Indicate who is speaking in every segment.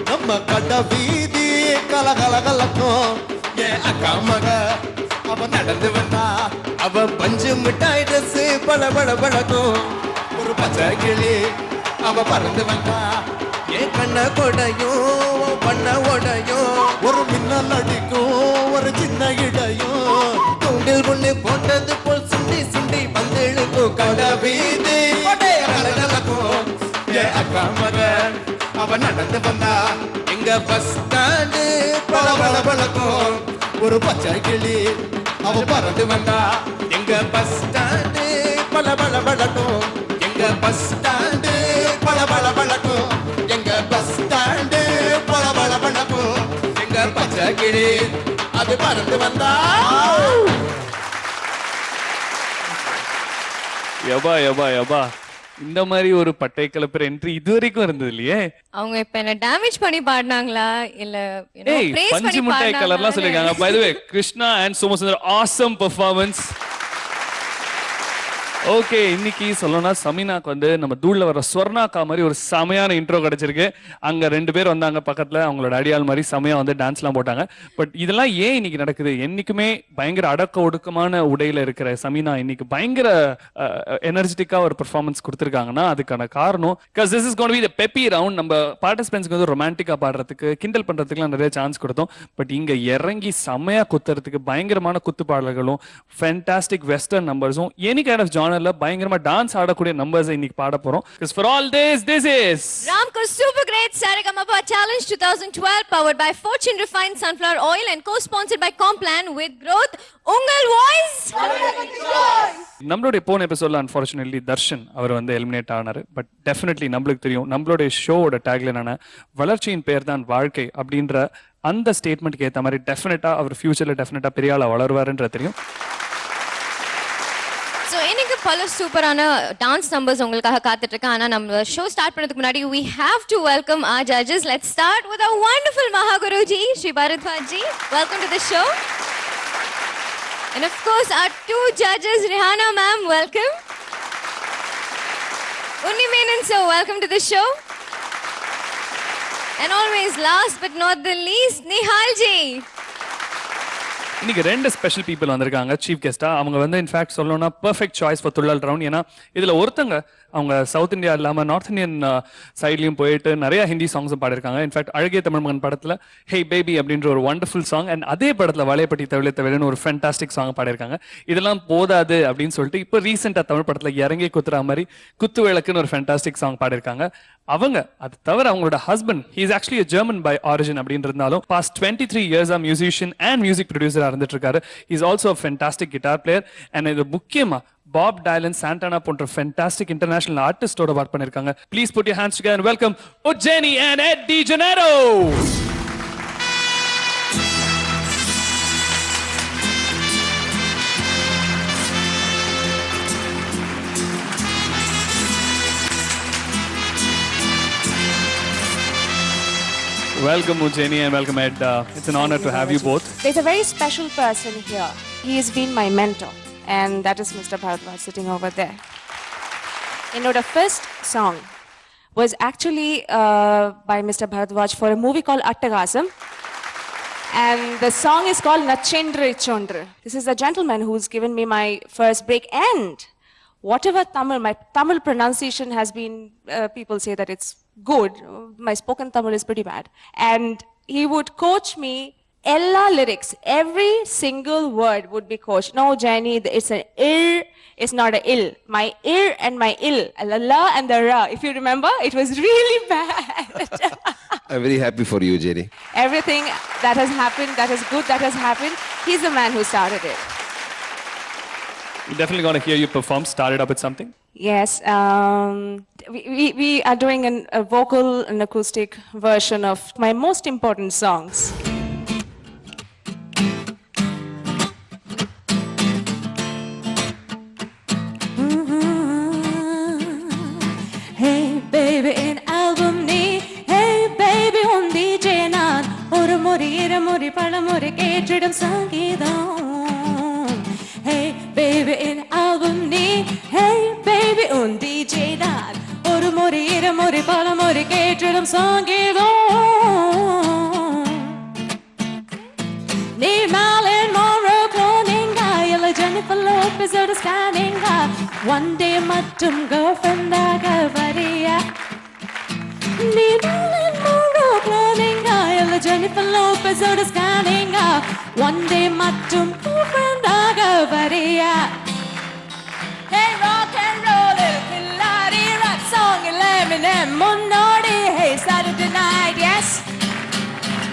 Speaker 1: நம்ம கட்ட வீதி கலகலகலக்கும் ஏன் அக்கா மக அவ நடந்து வந்தா அவ பஞ்சு மிட்டாய் ட்ரெஸ் பல பல பழக்கும் ஒரு பச்சை கிளி அவ பறந்து வந்தா ஏன் கண்ண கொடையும் பண்ண உடையும் ஒரு மின்னல் அடிக்கும் ஒரு சின்ன இடையும் தூண்டில் பொண்ணு போட்டது போல் சுண்டி சுண்டி வந்து இழுக்கும் கட வீதி கலகலக்கும் ஏன் அக்கா மக அவ நடந்து வந்தா எங்க பஸ் ஸ்டாண்டு பல பல பழக்கும் ஒரு பச்சை கிளி அவ பறந்து வந்தா எங்க பஸ் ஸ்டாண்டு பல பல பழக்கும் எங்க பஸ் ஸ்டாண்டு பல பல பழக்கும் எங்க பஸ் ஸ்டாண்டு பல பல பழக்கும் எங்க பச்சை கிளி அது பறந்து வந்தா.
Speaker 2: யபா யபா யபா, இந்த மாதிரி ஒரு பட்டை கலப்புற என்ட்ரி இது வரைக்கும் இருந்தது இல்லையே.
Speaker 3: அவங்க இப்ப என்ன டேமேஜ் பண்ணி பாடினாங்களா இல்ல
Speaker 2: பஞ்சு மிட்டாய் கலர்லாம் சொல்லிருக்காங்க. By the way Krishna and Somasundar awesome performance. Okay, இன்னைக்கு சொல்லணும்னா சமீனாக்கு வந்து நம்ம தூள்ல வர ஸ்வர்ணாக்கா மாதிரி ஒரு செமையான இன்ட்ரோ கிடைச்சிருக்கு. அங்க 2 பேர் வந்தாங்க பக்கத்துல, அவங்களோட அடியாள் மாதிரி செமையா வந்து டான்ஸ்லாம் போட்டாங்க. பட் இதெல்லாம் ஏன் இன்னைக்கு நடக்குது? என்னைக்குமே பயங்கர அடக்க ஒடுக்கமான உடையில இருக்கிற சமீனா இன்னைக்கு பயங்கர எனர்ஜெட்டிக்கா ஒரு பெர்ஃபார்மன்ஸ் கொடுத்துருக்காங்கன்னா அதுக்கான காரணம் because this is going to be the peppy round. நம்ம பார்ட்டிசிபென்ட்ஸ்க்கு வந்து ரொமான்டிக்கா பாடுறதுக்கு கிண்டல் பண்றதுக்குலாம் நிறைய சான்ஸ் கொடுத்தோம். பட் இங்க இறங்கி செமையா குத்துறதுக்கு பயங்கரமான குத்து பாடல்களும் ஃபேண்டாஸ்டிக் வெஸ்டர்ன் நம்பர்ஸும் எனி கைண்ட் ஆஃப் ஜானர்ல பயங்கரமா டான்ஸ் ஆடக்கூடிய நம்பர்ஸ் இன்னைக்கு பாட போறோம். Because for all this is
Speaker 3: Ramco Super Great Saregama Challenge 2012 powered by Fortune Refined Sunflower Oil and co-sponsored by Complan with Growth Ungal Voice.
Speaker 2: நம்மளுடைய போன எபிசோட்ல அன்பார்ச்சுனேட்லி தர்ஷன் அவர் வந்து எலிமினேட் ஆனாரு. பட் டெஃபினெட்லி நம்மளுக்கு தெரியும் நம்மளுடைய ஷோவோட டேக்லைனான வளர்ச்சியின் பெயர் தான் வாழ்க்கை அப்படின்ற அந்த ஸ்டேட்மெண்ட்க்கு ஏற்ற மாதிரி டெஃபினட்டா அவர் ஃபியூச்சர்ல டெஃபினட்டா பெரிய ஆளா வளருவாருன்றது தெரியும்.
Speaker 3: இன்னைக்கு பல சூப்பரான டான்ஸ் நம்பர்ஸ் உங்களுக்காக காத்துட்டு இருக்கேன். ஆனா நம்ம ஷோ ஸ்டார்ட் பண்ணதுக்கு முன்னாடி we have to welcome our judges. Let's start with our wonderful Mahaguruji Shri Bharadwaj ji. Welcome to the show. And of course our 2 judges, Rihanna ma'am, welcome. Unni Menon sir, welcome to the show. And always last but not the least, Nihal ji.
Speaker 2: இன்னைக்கு 2 special people வந்திருக்காங்க chief கெஸ்டா. அவங்க வந்து in fact சொல்லணும்னா perfect choice for Thullal round. ஏன்னா இதுல ஒருத்தங்க அவங்க south India இல்லாம நார்த் இந்தியன் சைட்லயும் போயிட்டு நிறைய ஹிந்தி சாங்ஸும் பாடிருக்காங்க. இன்ஃபேக்ட் அழகிய தமிழ் மகன் படத்துல ஹே பேபி அப்படின்ற ஒரு வண்டர்ஃபுல் சாங் அண்ட் அதே படத்துல வளையப்பட்டி தவிழ தவிழன்னு ஒரு ஃபேண்டாஸ்டிக் சாங் பாடிருக்காங்க. இதெல்லாம் போதாது அப்படின்னு சொல்லிட்டு இப்போ ரீசெண்டா தமிழ் படத்துல இறங்கி குத்துற மாதிரி குத்து விளக்குன்னு ஒரு ஃபேண்டாஸ்டிக் சாங் பாடிருக்காங்க. அவங்க அது தவிர அவங்களோட husband he is actually a German by origin அப்படின்றதுனாலும் past 23 years a musician and music producer இருந்துட்டு இருக்காரு. he is also a fantastic guitar player and இது முக்கியமா பாப் டைலன் சாண்டானா போன்ற ஃபேண்டாஸ்டிக் இன்டர்நேஷனல் ஆர்டிஸ்டோட ஒர்க் பண்ணிருக்காங்க. Please put your hands together and welcome Ujjeni and Ed DeGeneres. Welcome Ujjeni and welcome Ed. It's an honor to have you both.
Speaker 4: There's a very special person here. He has been my mentor, and that is Mr. Bharadwaj sitting over there. You know, the first song was actually by Mr. Bharadwaj for a movie called Attagasam. And the song is called Nachendra Ichondra. This is a gentleman who's given me my first break. And whatever Tamil, my Tamil pronunciation has been, people say that it's good. My spoken Tamil is pretty bad. And he would coach me Ella lyrics. Every single word would be coached. No, Jenny, it's an ir, it's not an ill. My ir and my ill, the la and the ra. If you remember, it was really bad.
Speaker 5: I'm very happy for you, Jenny.
Speaker 4: Everything that has happened, that is good, that has happened, he's the man who started it.
Speaker 2: We're definitely going to hear you perform. Start it up with something.
Speaker 4: Yes, we are doing a vocal and acoustic version of my most important songs. Hey baby in album ni, hey baby on DJ nan, oru mori ira mori pala mori ketridam sang சங்கீதம். Hey baby in album நீ, hey baby உன் DJ தான். ஒரு முறை இருமுறை பல முறை கேட்டிடும் சங்கீதம். நீ Marilyn Monroe cloning-ஆ, இல்ல Jennifer Lopez-ஓட scanning-ஆ, one day மட்டும் girlfriend-ஆக வரியா? நீ Marilyn Monroe cloning-ஆ, இல்ல Jennifer Lopez-ஓட scanning-ஆ, one day மட்டும் girlfriend-ஆக வரியா? Hey rock and roll, little Pilates rock song, Eminem முன்னோடி. Hey Saturday night, yes.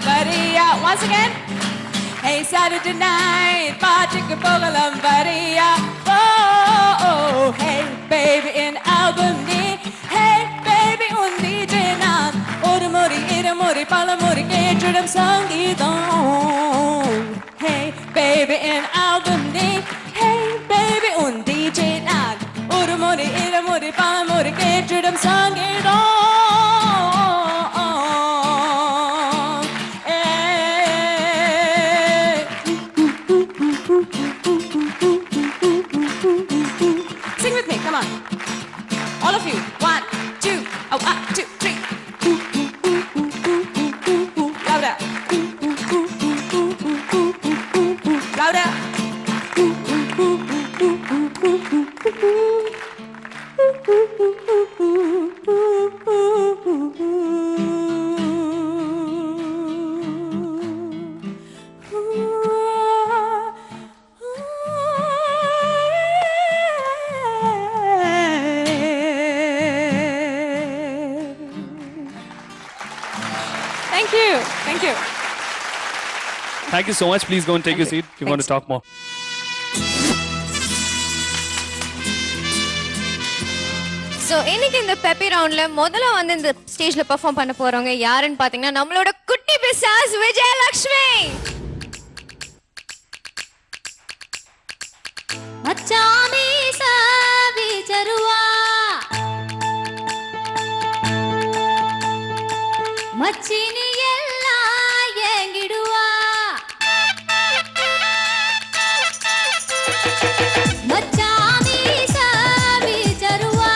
Speaker 4: வரியா? Once again. Hey Saturday night, partyக்கு போகலாம் வரியா? Oh, oh, hey baby in album நீ, hey baby உன் DJ நான். ஒரு முறை இருமுறை பல முறை கேட்டிடும் சங்கீதம். Hey baby in album நீ, hey baby உன் DJ நான். ஒரு முறை இருமுறை பல முறை கேட்டிடும் சங்கீதம். Sing with me, come on. All of you. 1, 2, oh, 1, 2, 3. Louder. Louder. Thank you. Thank you.
Speaker 2: Thank you so much. Please go and take your seat. We want to talk more.
Speaker 3: So இன்னைக்கு இந்த peppy ரவுண்ட்ல முதல்ல வந்து இந்த ஸ்டேஜ்ல perform பண்ண போறவங்க யாருன்னு பாத்தீங்கன்னா நம்மளோட குட்டி பிசாஸ் விஜயலட்சுமி. மச்சாமி சாவி ஜருவா மச்சினி எல்லாம் ஏங்கிடுவா மச்சாமி சாவி ஜருவா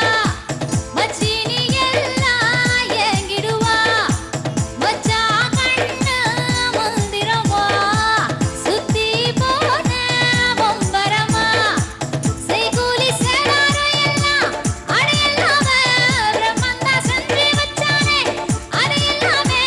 Speaker 3: மச்சினி எல்லாம் ஏங்கிடுவா மச்சா கண்ணு முந்திரமா சுத்தி போன பொம்பரமா செய்கூலி சேதாரம் எல்லாம் அடையல்லாம பிரம்மந்தா செஞ்சு வச்சானே அது எல்லாமே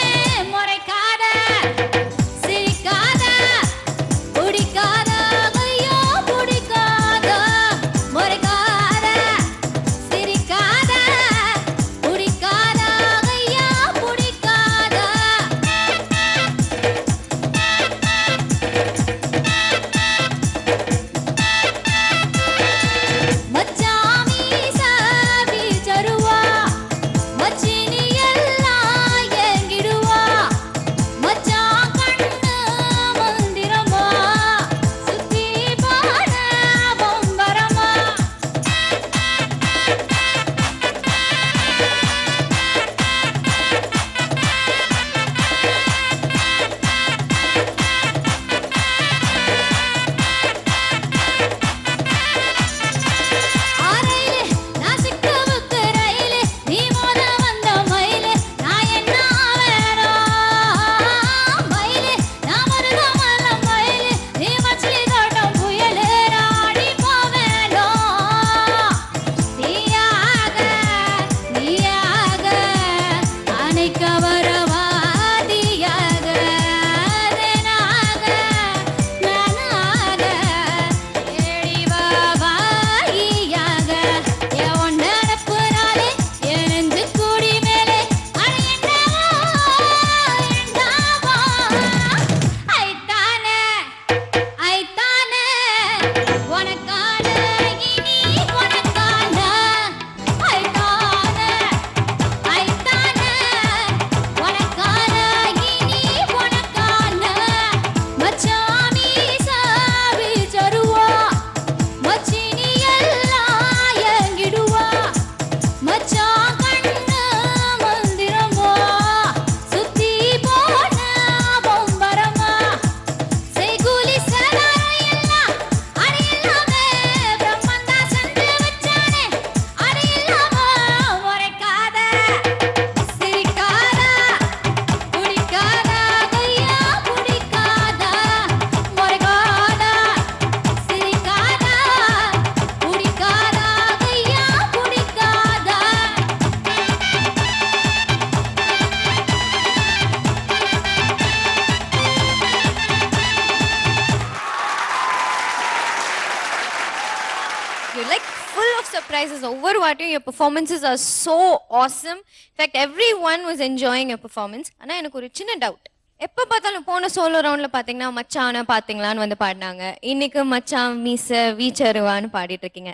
Speaker 3: surprises. ஒவ்வொரு வாட்டியும் your performances are so awesome. In fact, everyone was enjoying your performance. ஆனா எனக்கு ஒரு சின்ன டவுட். எப்ப பார்த்தாலும் போன சோலோ ரவுண்ட்ல பாத்தீங்கன்னா மச்சான பாத்தீங்களான்னு வந்து பாடினாங்க. இன்னைக்கு மச்சான் மீச வீச்சருவான்னு பாடிட்டு இருக்கீங்க.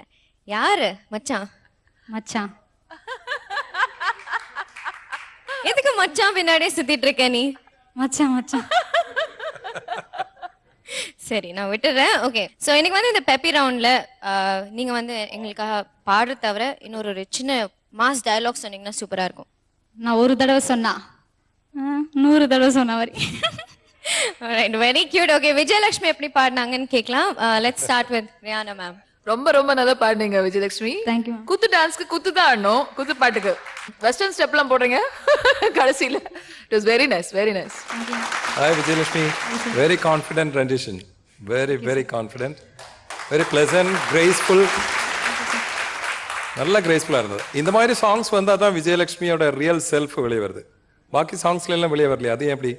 Speaker 3: யாரு மச்சான்?
Speaker 6: மச்சான்.
Speaker 3: எதுக்கு மச்சான் பின்னாடியே சுத்திட்டு இருக்க நீ?
Speaker 6: மச்சான் மச்சான்.
Speaker 3: சரி நான் விட்டுறேன். ஓகே ஸோ இன்னைக்கு வந்து இந்த பெப்பி ரவுண்ட்ல நீங்க வந்து எங்களுக்காக பாடுற தவிர இன்னொரு சின்ன மாஸ் டயலாக் சொன்னீங்கன்னா சூப்பரா இருக்கும்.
Speaker 6: நான் ஒரு தடவை சொன்னா 100 தடவை சொன்ன மாதிரி.
Speaker 3: Alright, very cute. Okay, Vijayalakshmi எப்படி பாடினாங்கன்னு கேட்கலாம். Let's start with Riyana ma'am.
Speaker 7: ரொம்ப ரொம்ப நல்லா பாடுனீங்க விஜயலட்சுமி.
Speaker 6: Thank you, ma'am.
Speaker 7: குத்து டான்ஸ்க்கு குத்து தான் ஆடணும், குத்து பாட்டுக்கு வெஸ்டர்ன் ஸ்டெப்லாம் போடுறீங்க கடைசியில. It was very nice, very nice.
Speaker 8: Hi Vijayalakshmi, very confident rendition, very confident, very pleasant, graceful. நல்ல கிரேஸ்ஃபுல்லா இருந்தது. இந்த மாதிரி சாங்ஸ் வந்தா தான் விஜயலட்சுமியோட ரியல் செல்ஃப் வெளியே வருது. பாக்கி சாங்ஸ்ல எல்லாம் வெளியே வரலையா? அது எப்படி?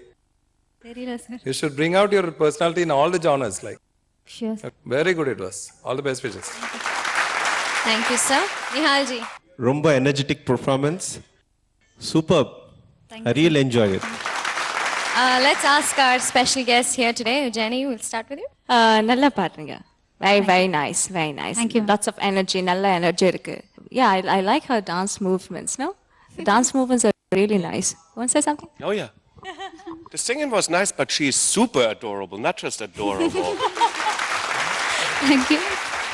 Speaker 6: தெரியல sir.
Speaker 8: You should bring out your personality in all the genres, like.
Speaker 6: Sure.
Speaker 8: Very good it was. All the best wishes.
Speaker 3: Thank you sir. Nihal G.
Speaker 1: ரொம்ப energetic performance. Superb. I really enjoyed it.
Speaker 3: Let's ask our special guest here today. Jenny, we'll start with you.
Speaker 4: நல்லா பாடுறீங்க. Very nice, very nice.
Speaker 6: Thank you.
Speaker 4: Lots of energy, நல்ல energy இருக்கு. Yeah, I like her dance movements, no? The dance movements are really nice. Want to say something?
Speaker 9: Oh yeah. The singing was nice, but she is super adorable, not just adorable.
Speaker 6: Thank you.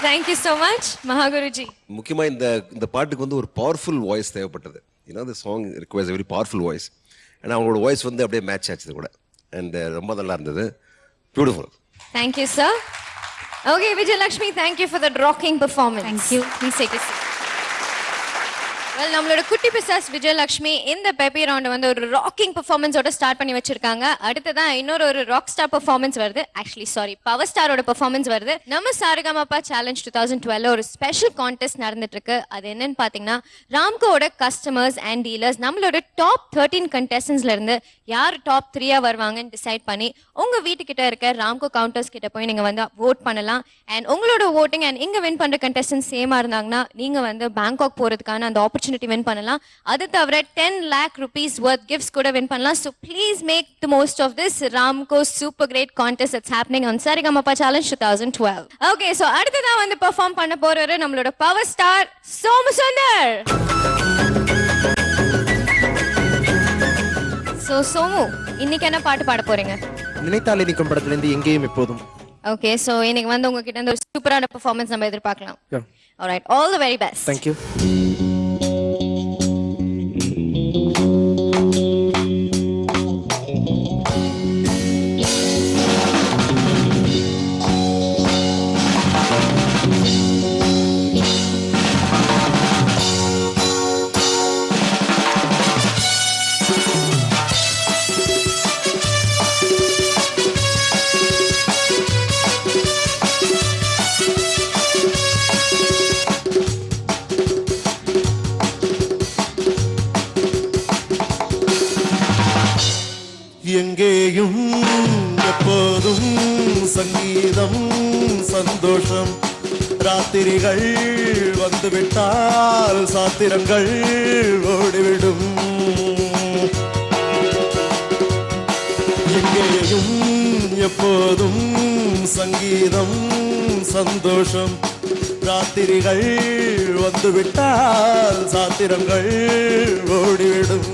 Speaker 3: Thank you so much. Mahaguruji.
Speaker 5: முக்கியமா இந்த பாட்டுக்கு வந்து ஒரு powerful voice தேவைப்பட்டது. the song requires a very powerful voice. and அவங்களோட voice வந்து அப்படியே match ஆச்சு கூட. and ரொம்ப நல்லா இருந்தது. Beautiful.
Speaker 3: Thank you sir. Okay, Vijayalakshmi, thank you for that rocking performance.
Speaker 6: Thank you.
Speaker 3: Please take a seat. Well, நம்மளோட குட்டி பிசாஸ் விஜயலட்சுமி இந்த பெப்பி ரவுண்ட் வந்து ஒரு ராக்கிங் பெர்ஃபார்மன்ஸோட ஸ்டார்ட் பண்ணி வச்சிருக்காங்க. அடுத்ததான் இன்னொரு ராக் ஸ்டார் பெர்ஃபார்மன்ஸ் வருது. ஆக்சுவலி சாரி, பவர் ஸ்டாரோட பெர்ஃபார்மன்ஸ் வருது. நம்ம சாரகமாப்பா சேலஞ்ச் 2012 ஒரு ஸ்பெஷல் கான்டெஸ்ட் நடந்துட்டு இருக்கு. அது என்னன்னு பாத்தீங்கன்னா ராம்கோட கஸ்டமர்ஸ் அண்ட் டீலர்ஸ் நம்மளோட டாப் 13 கண்டெஸ்டன்ஸ்ல இருந்து யார் டாப் 3 வருவாங்கன்னு டிசைட் பண்ணி உங்க வீட்டுக்கிட்ட இருக்க ராம்கோ கவுண்டர்ஸ் கிட்ட போய் நீங்க வந்து vote பண்ணலாம். அண்ட் உங்களோட voting அண்ட் இங்க வின் பண்ற கண்டெஸ்டன்ஸ் சேமா இருந்தாங்கன்னா நீங்க வந்து பேங்காக் போறதுக்கான அந்த ஆப்பர்ச்சுனிட்டி win பண்ணலாம். அது தவிர 10 lakh rupees worth gifts கூட win பண்ணலாம். So please make the most of this Ramco super great contest that's happening on Saregama Challenge 2012. Okay, so அடுத்ததா வந்து perform பண்ண போறவரு நம்மளோட power star Somu Sundar. So Somu, இன்னைக்கு என்ன பாட்டு பாட போறீங்க?
Speaker 1: நினைத்தாலே நிற்கும் படத்துல இருந்து எங்கேயும் எப்போதும்.
Speaker 3: Okay, so இன்னைக்கு வந்து உங்ககிட்ட இருந்து ஒரு சூப்பரான பெர்ஃபார்மன்ஸ் நம்ம எதிர்பார்க்கலாம்.
Speaker 1: Yeah.
Speaker 3: All right, all the very best.
Speaker 1: Thank you. எங்கேயும் எப்போதும் சங்கீதம் சந்தோஷம் ராத்திரிகள் வந்துவிட்டால் சாத்திரங்கள் ஓடிவிடும் எங்கேயும் எப்போதும் சங்கீதம் சந்தோஷம் ராத்திரிகள் வந்துவிட்டால் சாத்திரங்கள் ஓடிவிடும்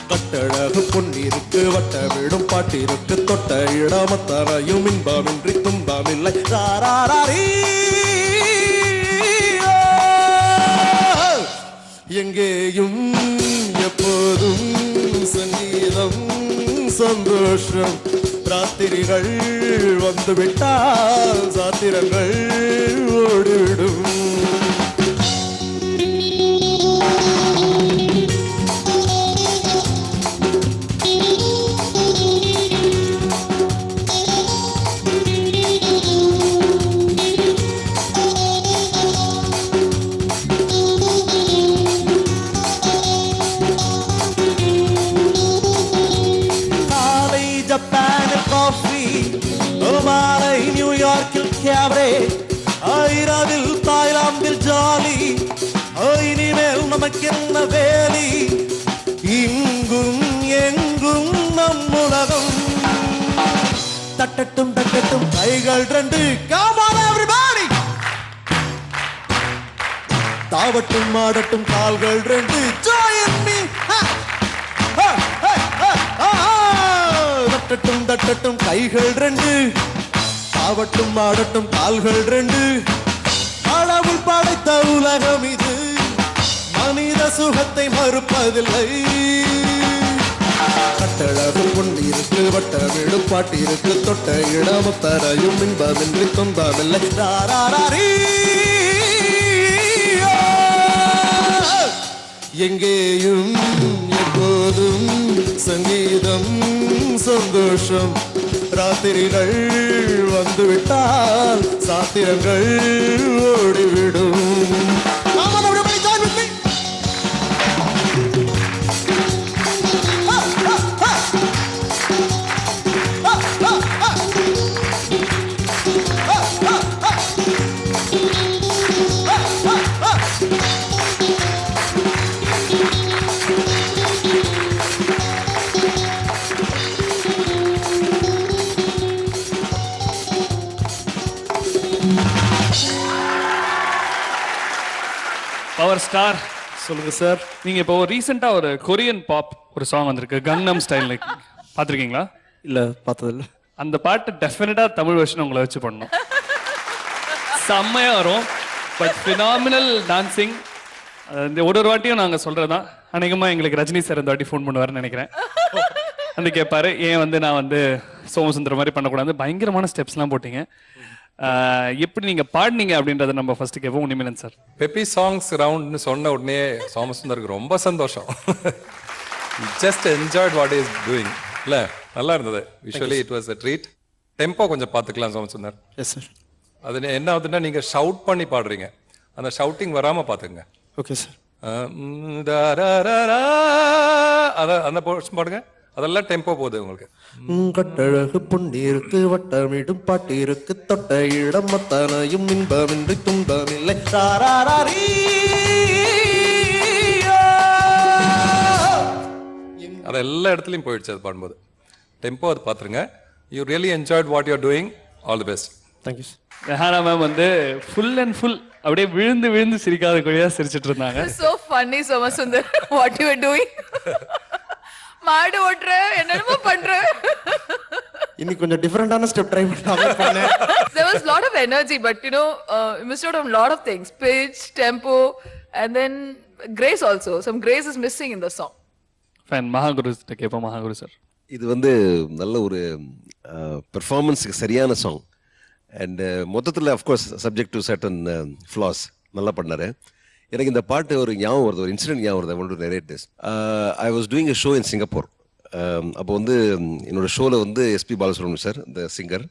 Speaker 1: கட்டழகு பொன்னிருக்கு வட்டவிடும் பாட்டிருக்கு தொட்ட இடமத்தரையும் இன்பமின்றி துன்பமில்லை ராராரி எங்கேயும் எப்போதும் சங்கீதம் சந்தோஷம் ராத்திரிகள் வந்துவிட்டால் சாத்திரங்கள் ஓடிவிடும் ஜப்பானில் காஃபி மாலை நியூயார்க்கில் கேபரே ஐராவில் தாய்லாந்தில் ஜாலி நமக்கென்ன வேலி இங்கும் எங்கும் நம்முலகம் தட்டட்டும் தட்டட்டும் கைகள் ரெண்டு come on everybody தாவட்டும் மாடட்டும் கால்கள் ரெண்டு join me தட்டட்டும் தட்டட்டும் கைகள் ரெண்டு தாவட்டும் மாடட்டும் கால்கள் ரெண்டு கடவுள் படைத்த உலகம் இது மனித சுகத்தை மறுப்பதில்லை கட்டழகு பொண்ணு இருக்கு வட்ட வீடு பாட்டி இருக்கு தொட்ட இடமுத்தரையும் இன்பமின்றி துன்பமில்லை எங்கேயும் எப்போதும் சங்கீதம் சந்தோஷம் ராத்திரிகள் வந்துவிட்டால் சாத்திரங்கள் ஓடிவிடும்
Speaker 2: பவர் ஸ்டார்
Speaker 1: சொல்லுங்க சார்.
Speaker 2: நீங்க இப்போ ரீசெண்டா ஒரு கொரியன் பாப் ஒரு சாங் வந்திருக்கு கங்னம் ஸ்டைல் பாத்திருக்கீங்களா?
Speaker 1: இல்ல பார்த்ததில்ல.
Speaker 2: அந்த பாட்டு டெஃபினட்டா தமிழ் வெர்ஷன் உங்களை வச்சு பண்ணணும். செம்மையா வரும். But phenomenal dancing. இந்த ஒரு வாட்டியும் நாங்க சொல்றதுதான். அநேகமா எங்களுக்கு ரஜினி சார் இந்த வாட்டி ஃபோன் பண்ணுவாருன்னு நினைக்கிறேன். வந்து கேட்பாரு ஏன் நான் சோமசுந்தரம் மாதிரி பண்ணக்கூடாது. பயங்கரமான ஸ்டெப்ஸ்லாம் போட்டீங்க. எப்படி நீங்க பாடினீங்க அப்படின்றத நம்ம ஃபர்ஸ்ட் கேட்போம். உன்னிமேனன் சார்.
Speaker 8: பெப்பி சாங்ஸ் ரவுண்ட்னு சொன்ன உடனே சோமசுந்தருக்கு ரொம்ப சந்தோஷம். Just enjoyed what is doing. இல்ல நல்லா இருந்தது. Visually it was a treat. Tempo கொஞ்சம் பார்த்துக்கலாம் சோமசுந்தர்.
Speaker 1: Yes sir.
Speaker 8: அது என்ன ஆகுதுன்னா நீங்க ஷவுட் பண்ணி பாடுறீங்க. அந்த ஷவுட்டிங் வராம பாத்துங்க.
Speaker 1: Okay sir.
Speaker 8: அந்த போர்ஷன் பாடுங்க. அதெல்லாம் டெம்போ போகுது உங்களுக்கு.
Speaker 1: கட்டழகு பொண்ணு இருக்கு வட்டமிடும் பாட்டு இருக்கு தொட்ட இடம் மத்தனையும் இன்பமின்றி துன்பமில்லை.
Speaker 8: அது எல்லா இடத்துலையும் போயிடுச்சு அது பாடும்போது. டெம்போ அது பார்த்துருங்க. You really enjoyed what you are doing. All the best.
Speaker 1: Thank you sir.
Speaker 2: Rehana ma'am full and full அப்படியே விழுந்து விழுந்து சிரிக்காத குழியா சிரிச்சிட்டு இருந்தாங்க.
Speaker 7: So funny Somasundar. What you were doing? மாடு ஓட்ற என்னென்னமோ பண்ற.
Speaker 1: இன்னைக்கு கொஞ்சம் டிஃபரெண்டான ஸ்டெப் ட்ரை பண்ணேன்.
Speaker 7: There was lot of energy but you know you missed out on lot of things. Pitch, tempo and then grace also. Some grace is missing in the song.
Speaker 2: Fine. Mahaguru கிட்ட கேட்போம். Mahaguru sir.
Speaker 5: இது நல்ல ஒரு பெர்ஃபார்மன்ஸுக்கு சரியான song. And மொத்தத்தில் of course subject to certain flaws நல்லா பண்ணார். எனக்கு இந்த பாட்டு ஒரு ஞாபகம் வருது. ஒரு இன்சிடென்ட் ஞாபகம் வருது. I want to narrate this. I was doing a show in Singapore. அப்போ என்னோட ஷோவில் எஸ்பி பாலசுப்ரமணியம் சார் இந்த singer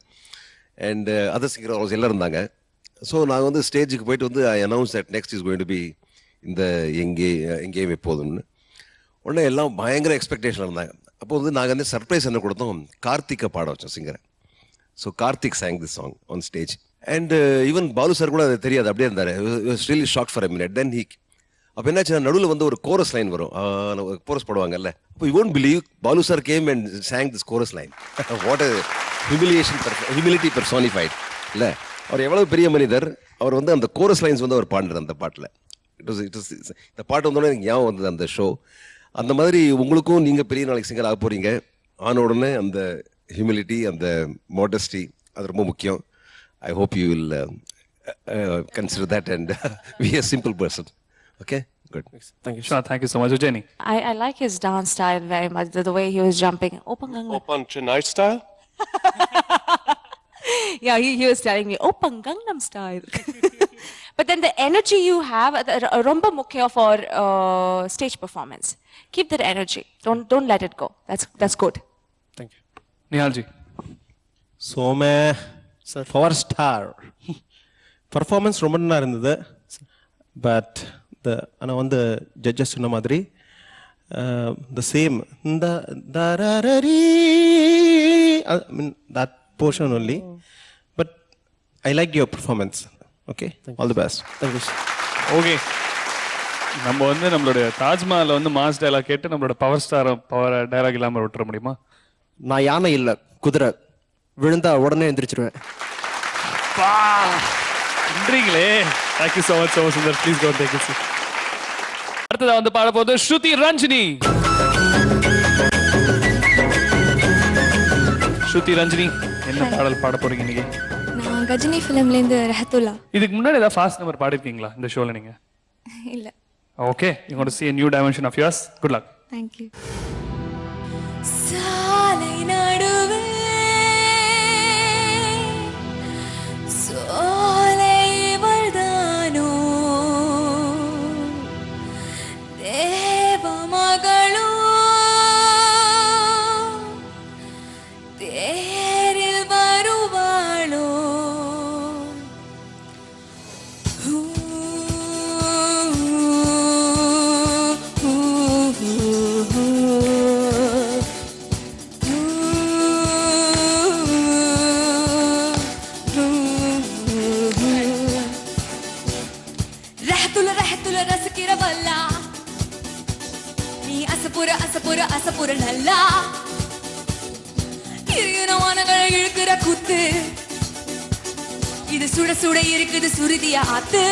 Speaker 5: and other singer also எல்லாம் இருந்தாங்க. ஸோ நாங்கள் ஸ்டேஜுக்கு போயிட்டு I announce that next is going to be இந்த எங்கேயும் எப்போதும்னு. உடனே எல்லாம் பயங்கர எக்ஸ்பெக்டேஷன் இருந்தாங்க. அப்போ நாங்கள் சர்ப்ரைஸ் என்ன கொடுத்தோம், கார்த்திகை பாட வச்சோம் சிங்கரை. So Karthik sang this song on stage. And even Balu sir கூட அது தெரியாது, அப்படியே இருந்தார். Really shock for a minute. Then அப்போ என்னாச்சு, நடுவில் ஒரு கோரஸ் லைன் வரும், கோரஸ் போடுவாங்கல்ல. அப்போ you won't believe Balu sir came and sang this chorus line. What a humility personified. இல்லை, அவர் எவ்வளவு பெரிய மனிதர். அவர் அந்த கோரஸ் லைன்ஸ் அவர் பாடுறார் அந்த பாட்டில். இந்த பாட்டு வந்தோடனே எனக்கு ஞாபகம் வந்தது அந்த ஷோ. அந்த மாதிரி உங்களுக்கும் நீங்கள் பெரிய நாளைக்கு சிங்கர் ஆக போகிறீங்க. ஆன உடனே அந்த ஹியூமிலிட்டி, அந்த மாடஸ்டி, அது ரொம்ப முக்கியம். I hope you will consider that and be a simple person. Okay? Good.
Speaker 1: Thank you.
Speaker 2: Sure, thank you so much. Ujjani.
Speaker 4: I like his dance style very much, the way he was jumping.
Speaker 9: Open Chennai style?
Speaker 4: Yeah, he was telling me, Open Gangnam style. But then the energy you have, romba mukhya for stage performance. Keep that energy. Don't let it go. That's good.
Speaker 1: Thank you.
Speaker 2: Nihal ji.
Speaker 1: சோமே sir, power star performance ரொம்ப நல்லா இருந்தது. But ஆனால் judges சொன்ன மாதிரி the same இந்த that portion only. But I like your performance. Okay, all the best. Thank you sir.
Speaker 2: Okay, நம்ம வந்து நம்மளுடைய தாஜ்மஹால் வந்து மாஸ் டயலாக் கேட்டு நம்மளோட பவர் டயலாக் இல்லாம விட்டுற முடியுமா?
Speaker 10: நான் யானை இல்ல குதிரை, விழுந்தா உடனே எந்திரிச்சிருவேன்.
Speaker 2: நன்றிங்களே. Thank you so much Sundar. Please go take it. அடுத்ததா வந்து பாட போது ஸ்ருதி ரஞ்சினி. ஸ்ருதி ரஞ்சினி, என்ன பாடல் பாட போறீங்க இன்னைக்கு?
Speaker 11: நான் கஜினி ஃபிலிம்ல இருந்து ரஹத்துல்லா.
Speaker 2: இதுக்கு முன்னாடி ஏதாவது ஃபாஸ்ட் நம்பர் பாடிருக்கீங்களா இந்த ஷோல நீங்க?
Speaker 11: இல்ல.
Speaker 2: Okay, you're going to see a new dimension of yours. Good luck.
Speaker 11: Thank you. சாலை நடுவே சோலை வர்தானோ தேவ மகளோ தேரில் வருவாளோ அசப்புற நல்லா வானங்களை இழுக்கிற குத்து இது சுட சுட இருக்குது சுருதியா ஆத்து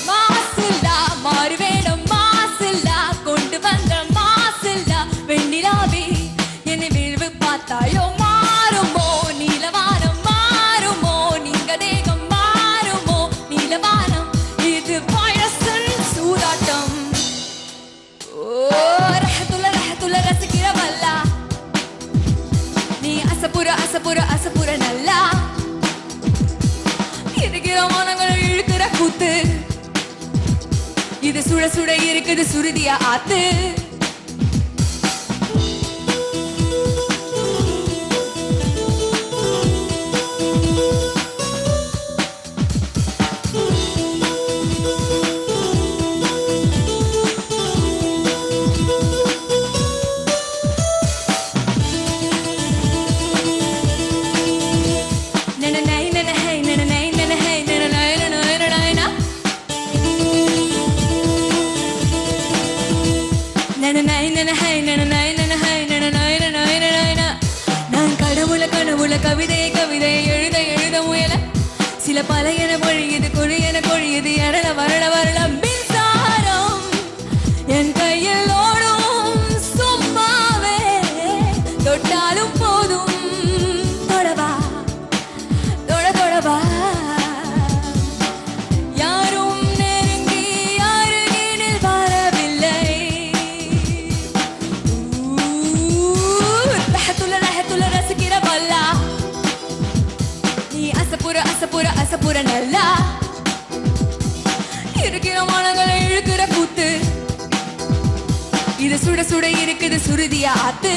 Speaker 11: மாசில்லா மாறு வேடம் மாசில்லா கொண்டு வந்த மாசில்லா வெண்ணிலாவே என்னை விழுவு பார்த்தாயோ மாறுமோ நீலவானம் மாறுமோ நீங்க தேகம் மாறுமோ நீலவானம் இது வயசன் சூதாட்டம் ரசிக்கிறவல்ல நீ அசப்புற நல்லா இருக்கிற மனங்களை இழுக்கிற கூத்து இது சுட சுட இருக்குது சுருதியா ஆத்து கவிதை எழுத முயல சில பல என பொழியுது கொழியுது எரள வரள மின்சாரம் என் கையில் ஓடும் சும்மாவே தொட்டாலும் போதும் தொடவா தொடவா யாரும் நெருங்கி அருகினில் வரவில்லை ரஹத்துள்ள ரசிக்கிற பல்லா அசப்புற நல்லா இருக்கிற மனங்களை இழுக்கிற கூத்து இது சுட சுட இருக்குது சுருதியா ஆத்து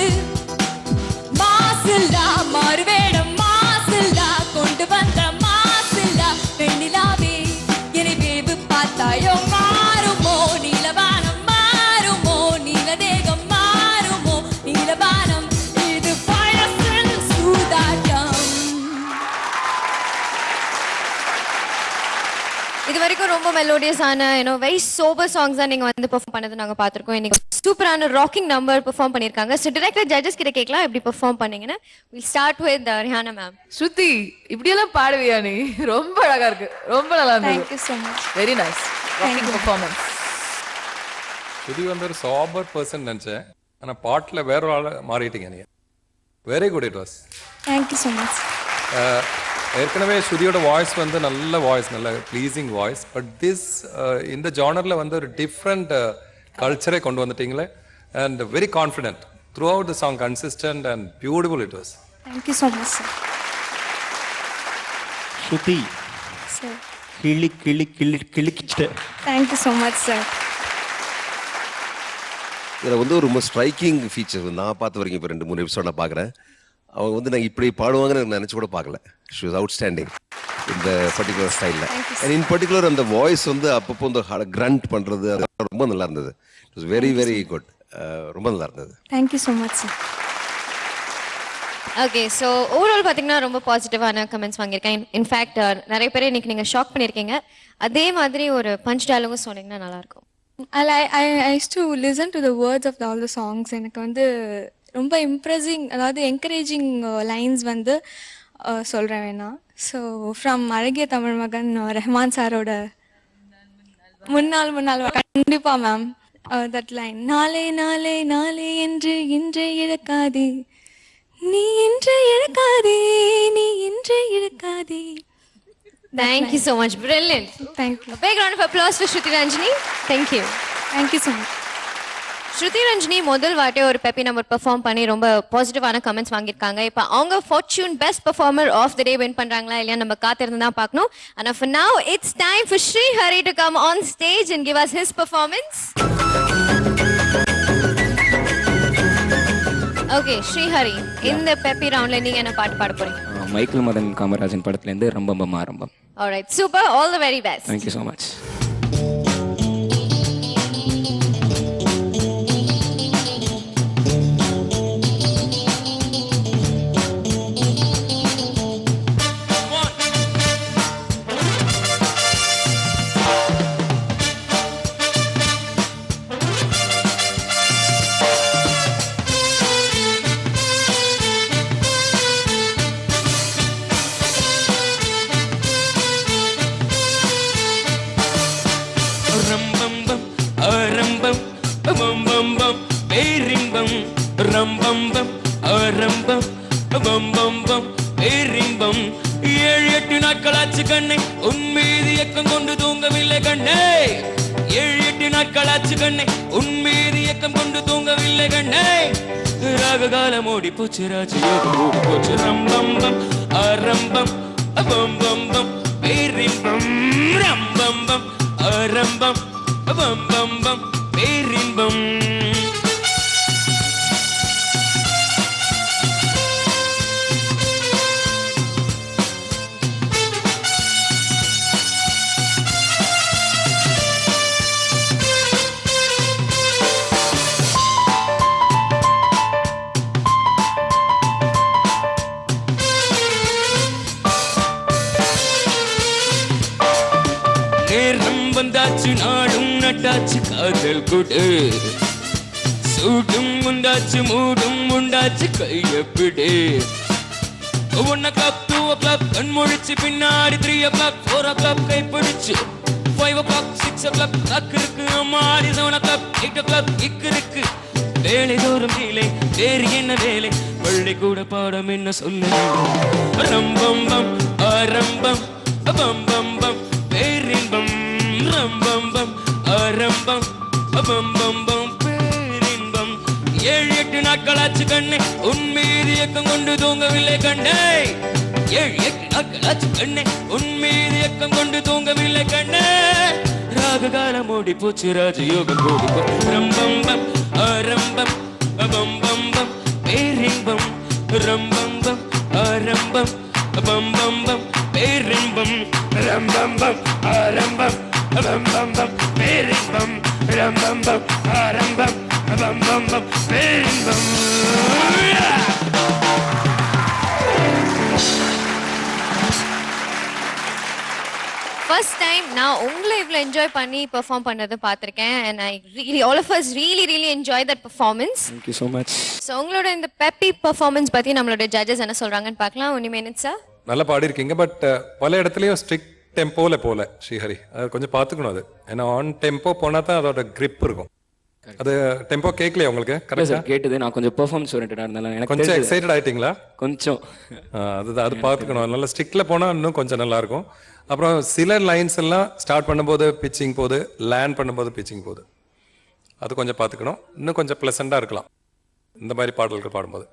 Speaker 11: மாசில்லா மாறு வேடம் மாசில்லா கொண்டு வந்த மாசில்லா வெண்ணிலாவே என்னை வேவு பார்த்தாயோ மாறுமோ நீலவானம் மாறுமோ நீல தேகம் மாறுமோ நீலவானம் இது வயசன் சூதாட்டம்.
Speaker 3: இது வரைக்கும் ரொம்ப மெலோடியஸான வெரி சோபர் சாங்ஸ் தான் நீங்க வந்து பெர்ஃபார்ம் பண்ணது நாங்க பார்த்திருக்கோம். இன்னைக்கு சூப்பரான ராக்கிங் நம்பர் பெர்ஃபார்ம் பண்ணிருக்காங்க. சோ டைரக்டர் ஜட்ஜஸ் கிட்ட கேட்கலாம் எப்படி பெர்ஃபார்ம் பண்ணீங்கன்னு. Will start with Rihanna ma'am.
Speaker 7: Shruti, இப்படி எல்லாம் பாடுவியா நீ? ரொம்ப அழகா இருக்கு, ரொம்ப நல்லா இருந்தது.
Speaker 11: Thank you so much.
Speaker 7: Very nice rocking performance.
Speaker 8: Shruti வந்து ஒரு சாபர் பர்சன் நினைச்சேன், ஆனா பாட்டுல வேற ஒரு ஆள மாறிட்டீங்க நீங்க. Very good it was.
Speaker 11: Thank you so much.
Speaker 8: ஏற்கனவே ஸ்ருதியோட வாய்ஸ் வந்து நல்ல வாய்ஸ், நல்ல ப்ளீசிங் வாய்ஸ். பட் திஸ் இந்த ஜானர்ல வந்து ஒரு டிஃப்ரெண்ட் கல்ச்சரை கொண்டு வந்துட்டீங்களே. And very confident throughout the song, consistent and beautiful it was.
Speaker 11: Thank you so much, sir.
Speaker 10: Shruti
Speaker 11: Sir.
Speaker 10: கிளிக்கிட்டு.
Speaker 11: Thank you so much, sir.
Speaker 5: இதில் வந்து ஒரு ரொம்ப ஸ்ட்ரைக்கிங் ஃபீச்சர் நான் பார்த்த வரைக்கும் இப்போ 2-3 எபிசோட் நான் பார்க்குறேன். அவங்க வந்து நான் இப்படி பாடுவாங்கன்னு நினச்சி கூட பார்க்கல. ஷி வாஸ் அவுட்ஸ்டாண்டிங் இந்த பர்டிகுலர் ஸ்டைலில். அண்ட் இன் பர்டிகுலர் அந்த வாய்ஸ் வந்து அப்பப்போ இந்த கிரண்ட் பண்ணுறது அது ரொம்ப நல்லா இருந்தது. It was very very good. ரொம்ப நல்லா இருந்தது.
Speaker 11: Thank you so much, sir.
Speaker 3: Okay, so overall பார்த்தீங்கன்னா ரொம்ப பாசிட்டிவான கமெண்ட்ஸ் வாங்கியிருக்கேன். இன்ஃபேக்ட் நிறைய பேர் இன்னைக்கு நீங்கள் ஷாக் பண்ணியிருக்கீங்க. அதே மாதிரி ஒரு பஞ்ச் டயலாகும் சொன்னீங்கன்னா நல்லாயிருக்கும்.
Speaker 11: I used to listen to the words of all the songs. எனக்கு வந்து ரொம்ப இம்ப்ரெசிங், அதாவது என்கரேஜிங் லைன்ஸ் வந்து சொல்கிறேன் வேணா. ஸோ ஃப்ரம் அழகிய தமிழ் மகன் ரஹ்மான் சாரோட முன்னாள் கண்டிப்பா மேம். தட் லைன், நாளே நாளே நாளே என்று இன்றே இழக்காதே, நீ இன்றே இழக்காதே, நீ இன்றே இழக்காதே.
Speaker 3: Thank you so much. Brilliant.
Speaker 11: Thank you.
Speaker 3: A big round of applause for Shruti Ranjini. Thank you.
Speaker 11: Thank you so much.
Speaker 3: Shruti Ranjini முதல் வாட்டி ஒரு பெப்பி நம்பர் பெர்ஃபார்ம் பண்ணி ரொம்ப பாசிட்டிவான கமெண்ட்ஸ் வாங்கியிருக்காங்க. இப்போ அவங்க fortune best performer of the day win பண்றாங்களா இல்லையா நம்ம காத்திருந்து தான் பார்க்கணும். And for now it's time for Sri Hari to come on stage and give us his performance. Okay, Sri Hari, இந்த பெப்பி ரவுண்ட்ல நீங்க என்ன பாட்டு பாட போறீங்க?
Speaker 10: மைக்கேல் மதன் காமராஜன் படத்துலேருந்து ரம்பம் ஆரம்பம்.
Speaker 3: All right, super, all the very best.
Speaker 10: Thank you so much.
Speaker 12: ரம்பம்பம் ஆரம்பம் பம்பம்பம் பேரின்பம் 7-8 நாட்களாச்சு கண்ணே உன் மீது இயக்கம் கொண்டு தூங்கவில்லை கண்ணே 7-8 நாட்களாச்சு கண்ணே உன் மீது இயக்கம் கொண்டு தூங்கவில்லை கண்ணே ராக காலம் ஓடி போச்சு ராஜயோகம் ஓடி போச்சு ரம்பம்பம் ஆரம்பம் பம்பம்பம் பேரின்பம் ரம்பம்பம் ஆரம்பம் பம்பம்பம் பேரின்பம் வந்தாச்சு நாடும் நட்டாச்சு காதல் குடு சூடும் உண்டாச்சு மூடும் உண்டாச்சு கையப்பிடு 1 o'clock 2 o'clock கண் முழிச்சு பின்னாடி 3 o'clock 4 o'clock கை பிடிச்சு 5 o'clock 6 o'clock ராக்கு இருக்கு அம்மாடி 7 o'clock 8 o'clock இக்கு இருக்கு வேலை தோறும் கீழே வேறு என்ன வேலை பள்ளி கூட பாடம் என்ன சொல்ல ரம்பம்பம் ஆரம்பம் பம்பம்பம் பேரின்பம் ரம்பம்பம் ஆரம்பம் பம்பம்பம் பேரின்பம் 7-8 நாட்களாச்சு கண்ணே உன் மீது இயக்கம் கொண்டு தூங்கவில்லை கண்ணே 7-8 நாட்களாச்சு கண்ணே உன் மீது இயக்கம் கொண்டு தூங்கவில்லை கண்ணே ராக காலம் ஓடி போச்சு ராஜயோகம் ஓடி போச்சு ரம்பம்பம் ஆரம்பம் பம்பம்பம் பேரின்பம் ரம்பம்பம் ஆரம்பம் பம்பம்பம் பேரின்பம் ரம்பம்பம் ஆரம்பம் பம்பம்பம் பேரின்பம் ரம்பம்பம் ஆரம்பம் பம்பம்பம் பேரின்பம்
Speaker 3: First time நான் உங்களை இவ்வளவு என்ஜாய் பண்ணி பெர்ஃபார்ம் பண்ணது பார்த்திருக்கேன் and I really all of us really enjoy that performance.
Speaker 10: Thank you so much.
Speaker 3: So உங்களோட இந்த பெப்பி பெர்ஃபார்மன்ஸ் பத்தி நம்மளோட ஜட்ஜஸ் என்ன சொல்றாங்கன்னு பார்க்கலாம். One minute sir.
Speaker 8: நல்லா பாடி இருக்கீங்க பட் பல இடத்துலயும் ஸ்ட்ரிக்ட் டெம்போல போல ஸ்ரீஹரி அது கொஞ்சம் பார்த்துக்கணும் அது ஏன்னா ஆன் டெம்போ போனா தான் அதோட கிரிப் இருக்கும் அது டெம்போ கேட்கலையா உங்களுக்கு கரெக்டா
Speaker 10: கேட்டது நான் கொஞ்சம் பெர்ஃபார்மன்ஸ் ஓரியன்டடா இருந்தால எனக்கு
Speaker 8: கொஞ்சம் எக்ஸைட்டட் ஆயிட்டீங்களா
Speaker 10: கொஞ்சம்
Speaker 8: அது பார்த்துக்கணும் நல்லா ஸ்ட்ரிக்ட்ல போனா இன்னும் கொஞ்சம் நல்லா இருக்கும் அப்புறம் சில லைன்ஸ் எல்லாம் ஸ்டார்ட் பண்ணும்போது பிச்சிங் போகுது லேண்ட் பண்ணும்போது பிச்சிங் போகுது அது கொஞ்சம் பார்த்துக்கணும் இன்னும் கொஞ்சம் ப்ளசண்டா இருக்கலாம் இந்த மாதிரி பாடல்கள் பாடும்போது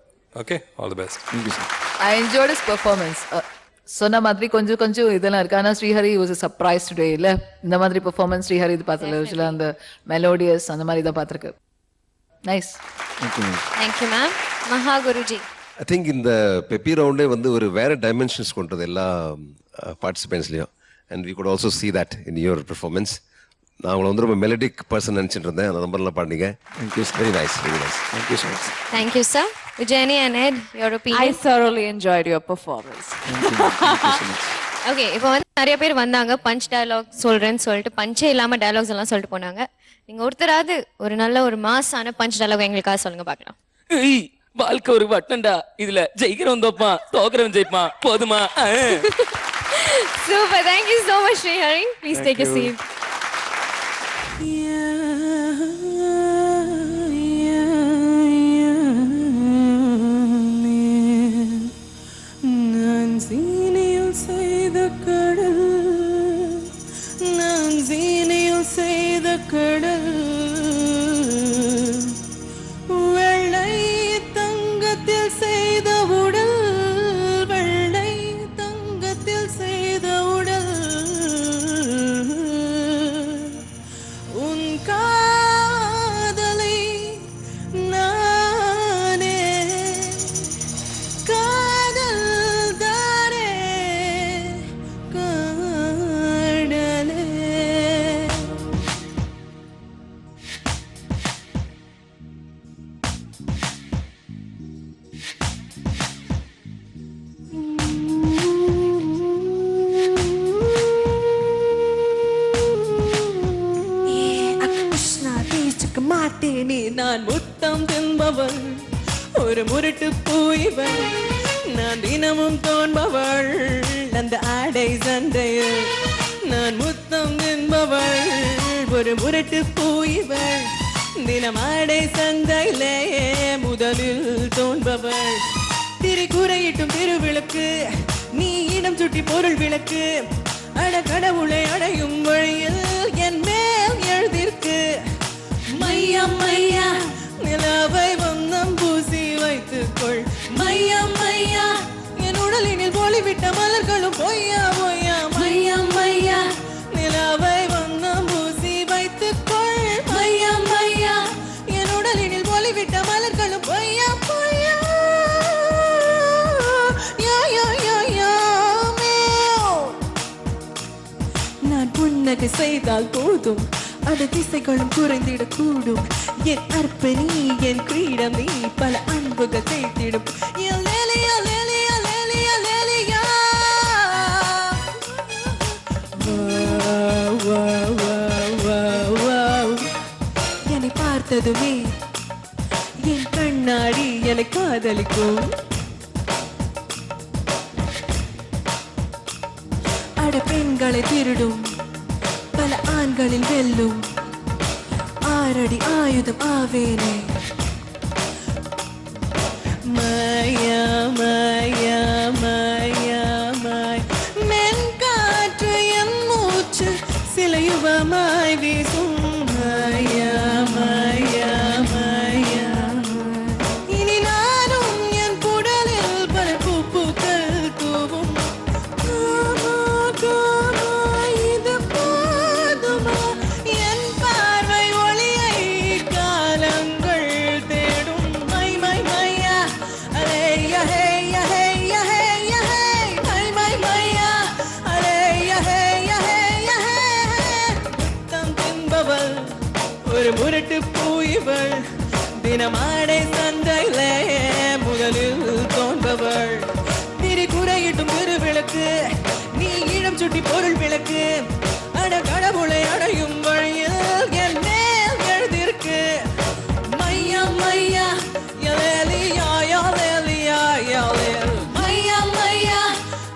Speaker 8: okay all the best
Speaker 7: I enjoyed his performance. சொன்ன மாதிரி கொஞ்சம் இதெல்லாம் இருக்கு ஆனா Srihari was a surprise today இல்ல இந்த மாதிரி பெர்ஃபார்மன்ஸ் ஸ்ரீஹரி இது பார்த்தல யூசுவலா அந்த மெலோடியஸ் அந்த மாதிரி தான் பார்த்திருக்கு nice
Speaker 3: Thank you ma'am. Maha Guruji
Speaker 5: I think இந்த பெப்பி ரவுண்டே வந்து ஒரு வேற டைமென்ஷன்ஸ் கொண்டது எல்லா பார்ட்டிசிபென்ட்ஸ்லையும் and we could also see that in your performance நான் உங்களை வந்து ரொம்ப மெலடிக் பர்சன் நினச்சிட்டு இருந்தேன் அந்த நம்பர்லாம் பாடினீங்க very nice
Speaker 10: Thank you so much.
Speaker 3: Thank you sir. Vijayani and Ed, your opinion?
Speaker 4: I thoroughly enjoyed your performance.
Speaker 3: Okay, இப்போ வந்து நிறைய பேர் வந்தாங்க பஞ்ச் டயலாக் சொல்றேன்னு சொல்லிட்டு பஞ்சே இல்லாம டயலாக்ஸ் எல்லாம் சொல்லிட்டு போனாங்க. நீங்க ஒருத்தராவது ஒரு நல்ல ஒரு மாசான பஞ்ச் டயலாக் எங்களுக்காக சொல்லுங்க பார்க்கலாம்.
Speaker 12: ஏய் வாழ்க்கை ஒரு வட்டம்டா, இதுல ஜெயிக்கிறவன் தோப்பான், தோக்குறவன் ஜெயிப்பான், போதுமா?
Speaker 3: Super, thank you so much, Srihari. Please take a seat.
Speaker 13: நான் சீனியில் செய்த கடல், நான் சீனியில் செய்த கடல், வெள்ளை தங்கத்தில் செய்த உடல், வெள்ளை தங்கத்தில் செய்த உடல், உன் காதலை நானே காதல் தாரே காடலே. கிருஷ்ணா தேய்ச்சுக்க மாட்டேனே, நான் முத்தம் தின்பவள், ஒரு முரட்டு பூய்வள், நான் தினமும் தோன்பவள், அந்த ஆடை சந்தையில் நான் முத்தம் தின்பவள், ஒரு முரட்டு பூய்வள், தினம் ஆடை சந்தையிலே முதலில் தோன்பவள், திரி குறையிட்டும் திருவிளக்கு, நீ இடம் சுட்டி பொருள் விளக்கு, அட கடவுளை அடையும் வழியில் என் மேல் எழுதிருக்கு, மையா மையா நிலவை வண்ணம் பூசி வைத்துக்கொள், மையா மையா என் உடலினில் போலிவிட்ட மலர்களும் பொய்யா பொய்யா, மையா மையா நிலவை வண்ணம் பூசி வைத்துக்கொள், மையா மையா என் உடலினில் போலிவிட்ட மலர்களும் பொய்யா பொய்யா, யா யா யா யா மேவ். நான் புன்னகை செய்தால் போதும், அது திசைகளும் குறைந்திடக்கூடும், என் அர்ப்பணி என் கிரீடம் நீ, பல அன்புகள் செய்திடும், என்னை பார்த்ததுமே என் கண்ணாடி என்னை காதலிக்கும், அட பெண்களை திருடும், பல ஆண்களில் வெல்லும், ஆரடி ஆயுதம் ஆவேனே, மாயா மாயா மாயா மாய், மென் காற்று என் மூச்சு சில யுவமாய் வீசும், மாயா மாயா மாயா, இனி நானும் என் குடலில் பல பூக்கள் தூவும், இது போதுமா என் பார்வை ஒளியை காலங்கள் தேடும், மை மை மையா அலேயா ஹேயா ஹேயா ஹேயா ஹே, மை மை மையா அலேயா ஹேயா ஹேயா ஹே, முத்தம் தின்பவள், ஒரு முரட்டு பூய்வள், தினமாடை சந்தையிலே முதலில் தோன்பவள், திரி குறையிட்டும் திருவிளக்கு, நீ இடம் சுட்டி பொருள் விளக்கு, அட கடவுளை அடையும் வழியில் என் மேல் எழுதிருக்கு, மையா மையா யலேலியா யலேலியா யலேல், மையா மையா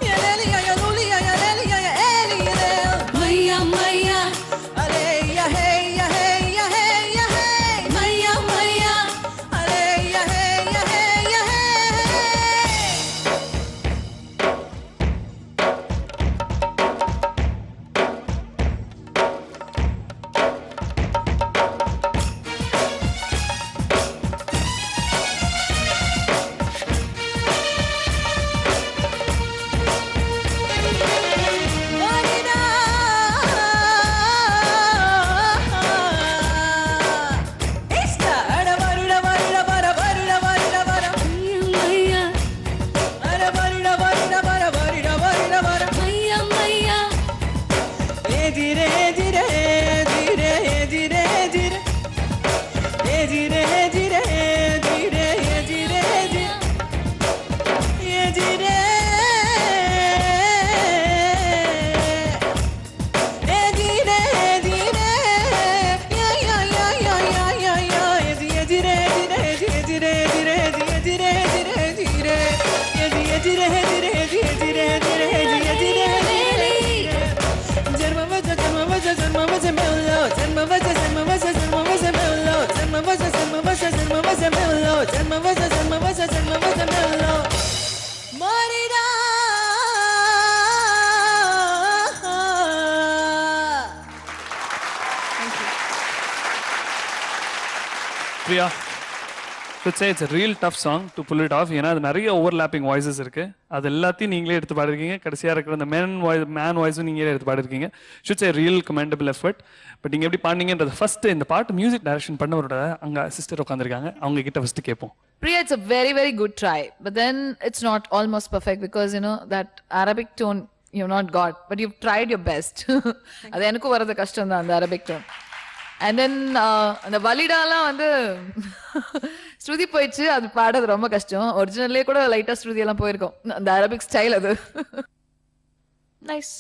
Speaker 13: யலேலியா யலுலியா யலேலியா யலேலியா, மையா மையா அலேயா ஹேயா ஹேயா ஹேயா ஹே, மையா மையா அலேயா ஹேயா ஹேயா ஹே.
Speaker 2: Priya, should say it's a real tough song to pull it off. ஏன்னா அது நிறைய ஓவர்லாப்பிங் வாய்ஸஸ் இருக்கு. அது எல்லாத்தையும் நீங்களே எடுத்து பாடிருக்கீங்க. கடைசியா இருக்கிற அந்த மேன் வாய்ஸும் நீங்களே எடுத்து பாடிருக்கீங்க. should say real commendable effort. But நீங்க எப்படி பாடுனீங்கன்றது ஃபர்ஸ்ட் இந்த பாட்டு மியூசிக் டைரக்ஷன் பண்ணவரோட அங்க சிஸ்டர் உட்கார்ந்திருக்காங்க. அவங்க கிட்ட ஃபர்ஸ்ட் கேட்போம்.
Speaker 7: Priya, it's a very, very good try. But then it's not almost perfect because, you know, that Arabic tone you've not got. But you've tried your best. அது எனக்கும் வரது கஷ்டம் தான் அந்த Arabic tone. And then அந்த வலிடாலாம் வந்து ஸ்ருதி போயிடுச்சு. அது பாடுறது ரொம்ப கஷ்டம். ஒரிஜினல்லே கூட லைட்டாக ஸ்ருதி எல்லாம் போயிருக்கும். அந்த அரபிக் ஸ்டைல் அது. நைஸ்.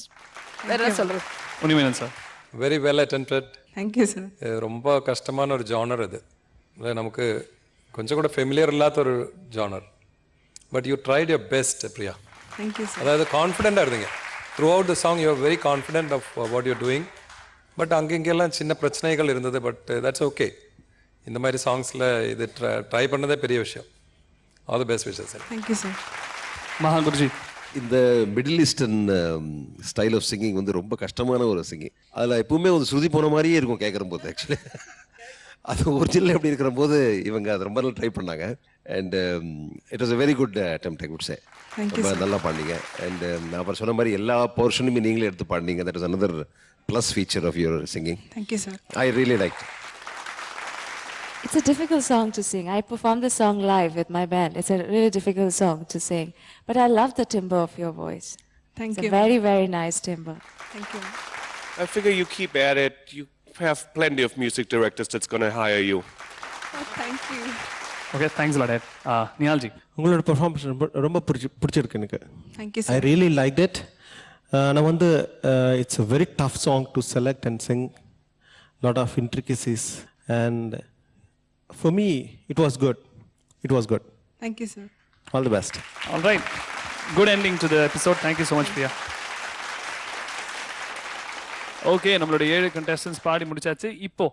Speaker 7: வேற என்ன சொல்றது?
Speaker 2: Unni Menon sir.
Speaker 8: Very well attempted.
Speaker 13: Thank you sir.
Speaker 8: ரொம்ப கஷ்டமான ஒரு ஜானர் அது. நமக்கு கொஞ்சம் கூட ஃபெமிலியர் இல்லாத ஒரு genre. But you tried your best Priya.
Speaker 13: Thank you sir.
Speaker 8: அதாவது கான்ஃபிடென்ட்டாக இருந்தீங்க. Throughout the song you are very confident of what you're doing. But அங்கெங்கெல்லாம் சின்ன பிரச்சனைகள் இருந்தது. But that's okay. இந்த மாதிரி சாங்ஸில் இது ட்ரை பண்ணதே பெரிய விஷயம். All the best wishes sir.
Speaker 13: Thank you sir.
Speaker 2: Mahaguruji,
Speaker 5: இந்த middle eastern style of singing வந்து ரொம்ப கஷ்டமான ஒரு சிங்கிங். அதில் எப்பவுமே வந்து ஸ்ருதி போன மாதிரியே இருக்கும் கேட்குற போது. ஆக்சுவலி அது ஒரிஜினல் எப்படி இருக்கிற போது இவங்க அதை ரொம்ப நாள் ட்ரை பண்ணாங்க. And it was a very good attempt I would say. ரொம்ப நல்லா பாடினீங்க. அண்ட் நான் அப்புறம் சொன்ன மாதிரி எல்லா போர்ஷனுமே நீங்களே எடுத்து பாடினீங்க. That is another plus feature of your singing.
Speaker 13: Thank you, sir.
Speaker 5: I really liked it.
Speaker 4: It's a difficult song to sing. I performed the song live with my band. It's a really difficult song to sing. But I love the timbre of your voice.
Speaker 13: Thank
Speaker 4: it's
Speaker 13: you.
Speaker 4: a very, very nice timbre.
Speaker 13: Thank you.
Speaker 9: I figure you keep at it. You have plenty of music directors that's going to hire you.
Speaker 13: Oh, thank you.
Speaker 2: Okay, thanks lot. Nihal ji,
Speaker 10: உங்களோட performance ரொம்ப பிடிச்சிருக்கு எனக்கு.
Speaker 13: Thank you, sir.
Speaker 10: I really liked it. நான் வந்து it's a very tough song to select and sing. Lot of intricacies. And for me, it was good. It was good.
Speaker 13: Thank you, sir.
Speaker 10: All the best.
Speaker 2: All right. Good ending to the episode. Thank you so much, Priya. Okay, நம்மளோட 7 contestants பாடி முடிச்சாச்சு. இப்போ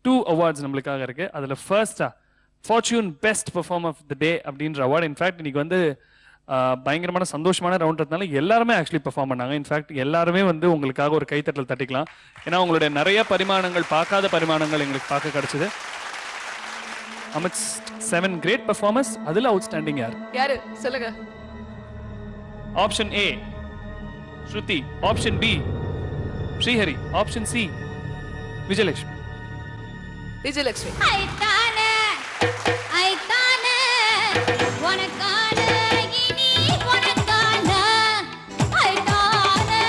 Speaker 2: 2 awards நம்மளுக்காக இருக்கு. அதில் ஃபர்ஸ்டா fortune best performer of the day அப்படின்ற award. In fact இன்னைக்கு வந்து பயங்கரமான சந்தோஷமான ரவுண்ட்றதுனால எல்லாருமே ஆக்சுவலி பெர்ஃபார்ம் பண்ணாங்க. இன்ஃபேக்ட் எல்லாருமே வந்து உங்களுக்காக ஒரு கைத்தட்டல் தட்டிக்கலாம். ஏன்னா உங்களுடைய நிறைய பரிமாணங்கள், பார்க்காத பரிமாணங்கள் எங்களுக்கு பார்க்க கிடைச்சது. amidst 7 great performers, அதில் அவுட்ஸ்டாண்டிங்
Speaker 7: யாரு சொல்லுங்க?
Speaker 2: Option A Shruti, option B Srihari, option C Vijayalakshmi.
Speaker 7: Vijayalakshmi.
Speaker 3: ஐதானே ஐதானே உனக்கான இனி உனக்கான ஐதானே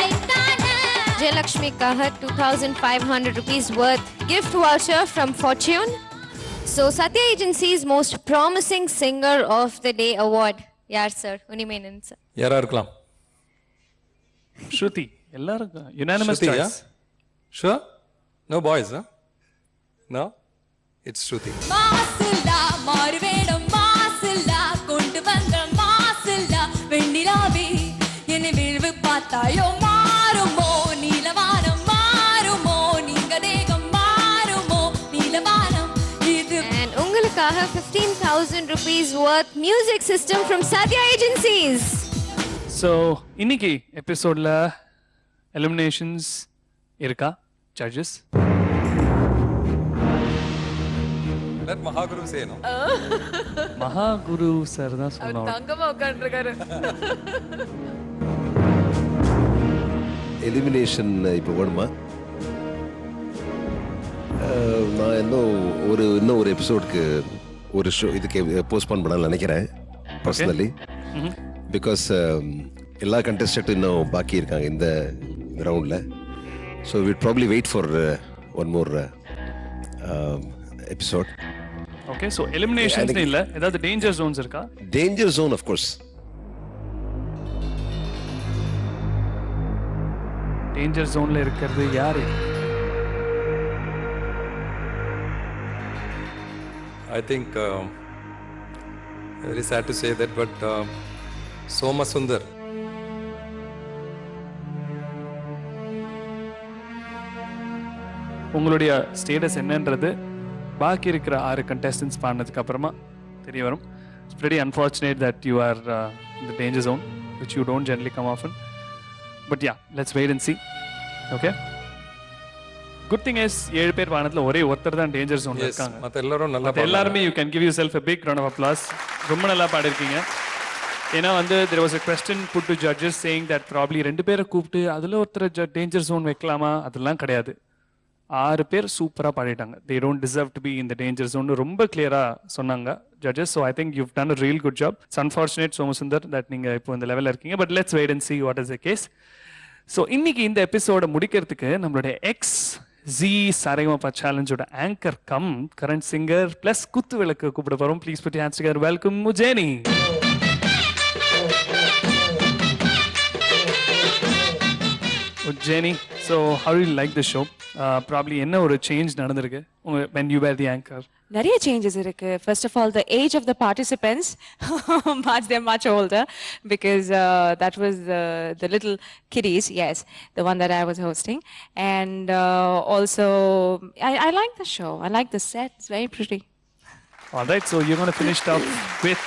Speaker 3: ஐதானே. விஜயலட்சுமிக்காக 2500 rupees worth gift voucher from Fortune. So Satya Agency's most promising singer of the day award. யார் சார்? உனிமேனன் சார்.
Speaker 8: யாரா இருக்கலாம்?
Speaker 2: ஸ்ருதி. எல்லாரும் unanimous choice.
Speaker 8: Sure? No boys, huh? No? It's Shruti.
Speaker 14: மாசில்லா மாறுவேடம் மாசில்லா கொண்டு வந்த மாசில்லா வெண்ணிலாவே என்னை விழுவு பார்த்தாயோ மாறுமோ நீலவானம் மாறுமோ நீங்க தேகம் மாறுமோ நீலவானம் இது.
Speaker 3: And உங்களுக்காக 15,000 rupees worth music system from Satya Agencies.
Speaker 2: So இன்னைக்கு எபிசோட்ல எலிமினேஷன்ஸ் இருக்கா judges?
Speaker 8: Let Mahaguru say no.
Speaker 2: மகாகுரு sir தான்
Speaker 7: அவர்
Speaker 2: சொன்னார்.
Speaker 7: தங்கமா உட்கார்ந்திருக்காரு.
Speaker 5: எலிமினேஷன் இப்போ வேணுமா? நான் இன்னும் ஒரு எபிசோடுக்கு ஒரு ஷோ இதுக்கு போஸ்ட்போன் பண்ணலாம்னு நினைக்கிறேன் பர்சனலி. பிகாஸ் எல்லா கண்டெஸ்டன்ட்டும் இன்னும் பாக்கி இருக்காங்க இந்த ரவுண்டில். So will probably wait for one more episode.
Speaker 2: Okay, so eliminations இல்லை, ஏதாவது டேஞ்சர் ஜோன்ஸ் இருக்கா?
Speaker 5: Danger zone of course.
Speaker 2: Danger ஜோன்ல இருக்கிறது யாரு?
Speaker 8: I think very sad to say that, but Soma Sundar.
Speaker 2: உங்களுடைய ஸ்டேட்டஸ் என்னன்றது பாக்கி இருக்கிற 6 contestants பாடினதுக்கு அப்புறமா தெரிய வரும். It's pretty unfortunate that you are in the danger zone, which you don't generally come often. But yeah, let's wait and see. Okay? Good thing is 7 பேர் வானத்துல ஒரே ஒருத்தர் தான் டேஞ்சர் ஜோன்ல இருக்காங்க.
Speaker 8: மத்த எல்லாரும் நல்லா
Speaker 2: எல்லாருமே you can give you self a big round of applause. ரொம்ப நல்லா பாடிருக்கீங்க. ஏன்னா வந்து there was a question put to judges saying that probably 2 பேரை கூப்பிட்டு அதுல ஒருத்தர் டேஞ்சர் ஜோன் வைக்கலாமா, அதெல்லாம் கிடையாது. 6 பேர் சூப்பரா பாடிட்டாங்க. they don't deserve to be in the danger zone ரொம்ப கிளியரா சொன்னாங்க judges. so I think you've done a real good job. It's unfortunate Somasundar that நீங்க இப்போ இந்த லெவல்ல இருக்கீங்க, but let's wait and see what is the case. so இன்னைக்கு இந்த எபிசோட முடிக்கிறதுக்கு நம்மளுடைய எக்ஸ் ஜி சாரேகாமா சேலஞ்சோட anchor cum current singer plus குத்து விளக்கு கூப்பிட போறோம். Please put your hands together. Welcome Ujjaini. Ujjaini, so how do you like the show? Probably என்ன ஒரு சேஞ்ச் நடந்திருக்கு when you were the anchor?
Speaker 4: நிறைய சேஞ்சஸ் இருக்கு. First of all the age of the participants they're much older because that was the little kiddies, yes, the one that I was hosting. And also I like the show. I like the set. It's very pretty.
Speaker 2: All right, so you're going to finish it up with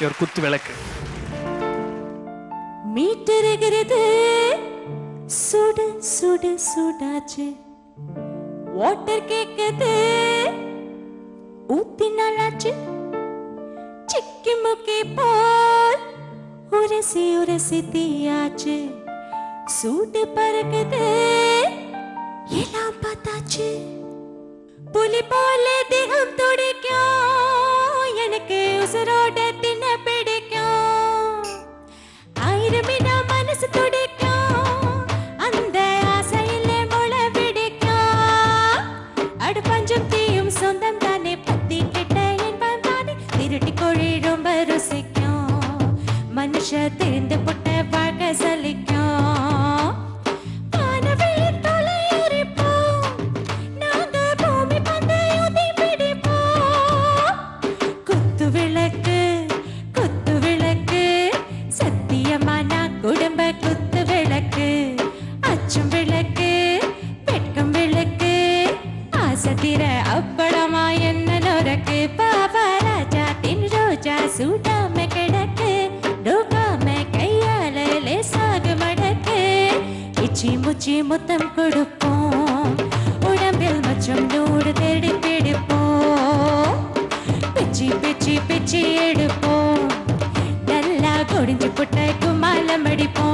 Speaker 2: your kuttu velakku.
Speaker 13: மீட்டருகிறது சுடு சுடு சுடாச்சு, water கேக்குது ஊத்தி நல்லாச்சு, சிக்கி முக்கி போல் உரசி உரசி தீயாச்சு, சூடு பறக்குது எல்லாம் பார்த்தாச்சு, புலி போல தேகம் துடிக்கும், எனக்கு உசுரோட தின்ன பிடிக்கும், ஆயிரமினா மனசு துடிக்கும், அந்த ஆசையிலே முளை பிடிக்கும், அடு பஞ்சம் தீயும் சொந்தம் தானே, பத்தி கிட்ட என்பம் தானே, திருட்டி கோழி ரொம்ப ருசிக்கும், மனுஷ திரிந்து புட்ட வாழ்க்கை சலிக்கும், வானவில் தொலை எரிப்போம், நாங்க பூமி பந்தை ஊதி பிடிப்போம், குத்து விளக்கு குத்து விளக்கு, சத்தியமான குடும்ப குத்து விளக்கு, அச்சும் விளக்கு வெட்கம் விளக்கு, ஆசத்திர அப்பளமா என்ன நொறக்கு, பாபா ராஜா தின் ரோஜா சூடாம கிடக்கு, டோகாம கையால லேசாக மடக்கு, இச்சி முச்சி முத்தம் கொடுப்போம், உடம்பில் மச்சம் நூறு தேடி பிடிப்போம், பிச்சி பிச்சி பிச்சி எடுப்போம், நல்லா கொடிஞ்சு புட்ட குமாலம் அடிப்போம்.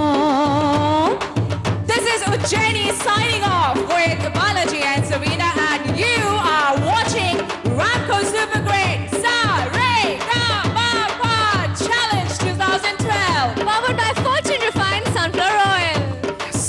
Speaker 15: This is Ujjayini signing off with Balaji and Savina, and you are watching Ramco Super Great Saregama Challenge 2012.
Speaker 3: Powered by Fortune Refined Sunflower Oil.
Speaker 13: Yes.